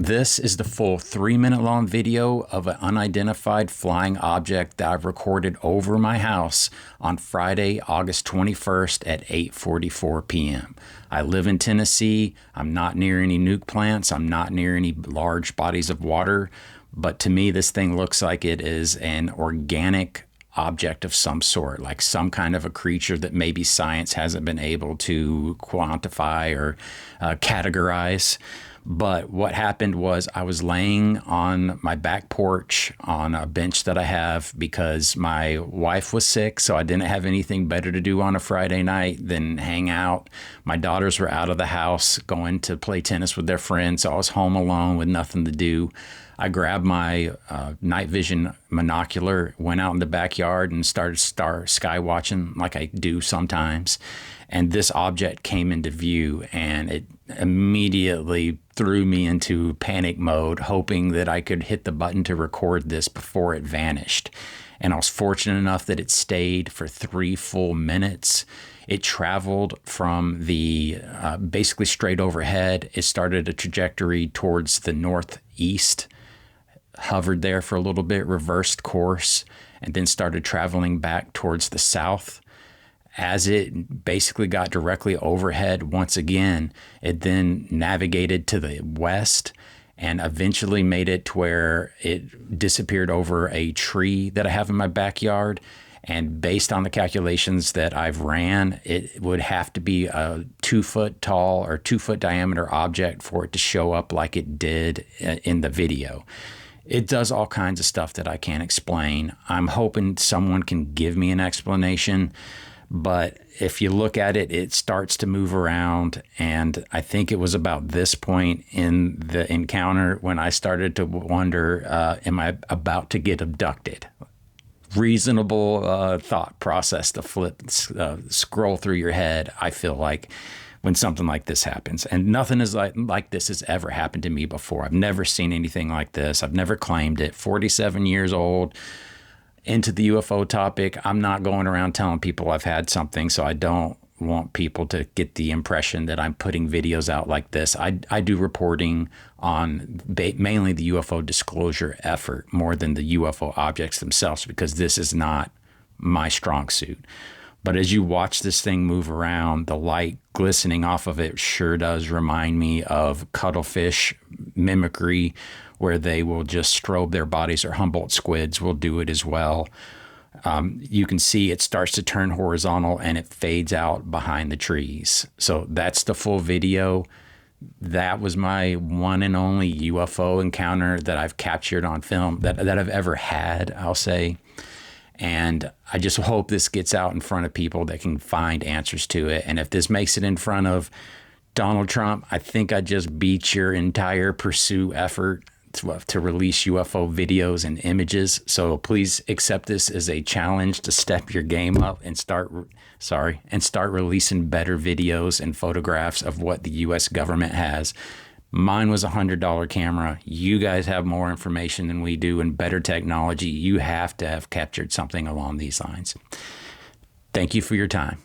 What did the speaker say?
This is the full 3-minute long video of an unidentified flying object that I've recorded over my house on Friday, August 21st at 8:44 p.m. I live in Tennessee. I'm not near any nuke plants. I'm not near any large bodies of water. But to me, this thing looks like it is an organic object of some sort, like some kind of a creature that maybe science hasn't been able to quantify or categorize. But what happened was I was laying on my back porch on a bench that I have because my wife was sick, so I didn't have anything better to do on a Friday night than hang out. My daughters were out of the house going to play tennis with their friends, so I was home alone with nothing to do. I grabbed my night vision monocular, went out in the backyard and started sky watching like I do sometimes. And this object came into view, and it immediately threw me into panic mode, hoping that I could hit the button to record this before it vanished. And I was fortunate enough that it stayed for 3 full minutes. It traveled from the basically straight overhead. It started a trajectory towards the northeast, hovered there for a little bit, reversed course, and then started traveling back towards the south. As it basically got directly overhead once again, it then navigated to the west and eventually made it to where it disappeared over a tree that I have in my backyard. And based on the calculations that I've ran, it would have to be a 2-foot tall or 2-foot diameter object for it to show up like it did in the video. It does all kinds of stuff that I can't explain. I'm hoping someone can give me an explanation. But if you look at it, it starts to move around. And I think it was about this point in the encounter when I started to wonder, am I about to get abducted? Reasonable thought process to scroll through your head, I feel like, when something like this happens. And nothing is like this has ever happened to me before. I've never seen anything like this. I've never claimed it. 47 years old. Into the UFO topic, I'm not going around telling people I've had something, so I don't want people to get the impression that I'm putting videos out like this. I do reporting on mainly the UFO disclosure effort more than the UFO objects themselves, because this is not my strong suit. But as you watch this thing move around, the light glistening off of it sure does remind me of cuttlefish mimicry, where they will just strobe their bodies, or Humboldt squids will do it as well. You can see it starts to turn horizontal and it fades out behind the trees. So that's the full video. That was my one and only UFO encounter that I've captured on film, that I've ever had, I'll say. And I just hope this gets out in front of people that can find answers to it. And if this makes it in front of Donald Trump, I think I just beat your entire pursuit effort to release UFO videos and images. So please accept this as a challenge to step your game up and start releasing better videos and photographs of what the U.S. government has. Mine was a $100 camera. You guys have more information than we do and better technology. You have to have captured something along these lines. Thank you for your time.